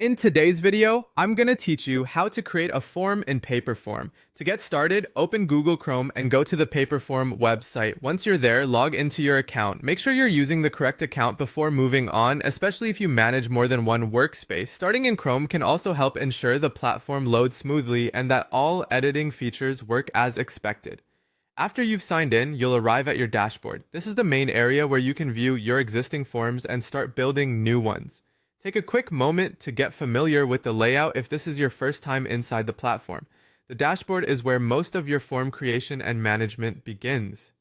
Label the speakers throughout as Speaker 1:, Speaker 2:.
Speaker 1: In today's video, I'm going to teach you how to create a form in Paperform. To get started, open Google Chrome and go to the Paperform website. Once you're there, log into your account. Make sure you're using the correct account before moving on, especially if you manage more than one workspace. Starting in Chrome can also help ensure the platform loads smoothly and that all editing features work as expected. After you've signed in, you'll arrive at your dashboard. This is the main area where you can view your existing forms and start building new ones. Take a quick moment to get familiar with the layout if this is your first time inside the platform. The dashboard is where most of your form creation and management begins.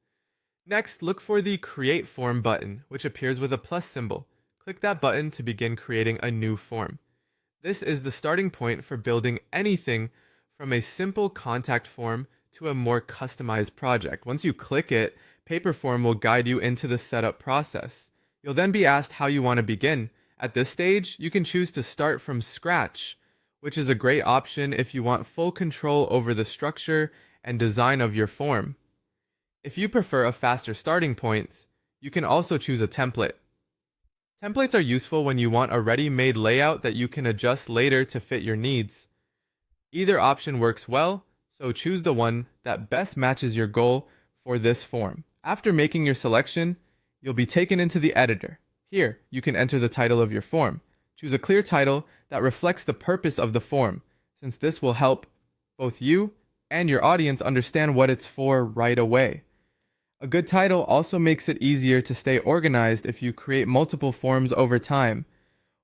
Speaker 1: Next, look for the Create Form button, which appears with a plus symbol. Click that button to begin creating a new form. This is the starting point for building anything from a simple contact form to a more customized project. Once you click it, Paperform will guide you into the setup process. You'll then be asked how you want to begin. At this stage, you can choose to start from scratch, which is a great option if you want full control over the structure and design of your form. If you prefer a faster starting point, you can also choose a template. Templates are useful when you want a ready-made layout that you can adjust later to fit your needs. Either option works well, so choose the one that best matches your goal for this form. After making your selection, you'll be taken into the editor. Here, you can enter the title of your form. Choose a clear title that reflects the purpose of the form, since this will help both you and your audience understand what it's for right away. A good title also makes it easier to stay organized if you create multiple forms over time.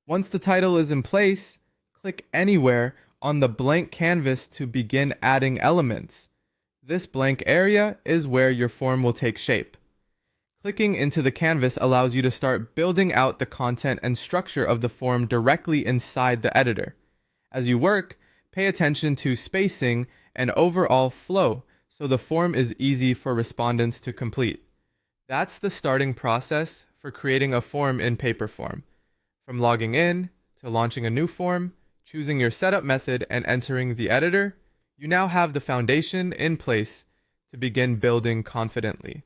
Speaker 1: Once the title is in place, click anywhere on the blank canvas to begin adding elements. This blank area is where your form will take shape. Clicking into the canvas allows you to start building out the content and structure of the form directly inside the editor. As you work, pay attention to spacing and overall flow so the form is easy for respondents to complete. That's the starting process for creating a form in Paperform. From logging in to launching a new form, choosing your setup method and entering the editor, you now have the foundation in place to begin building confidently.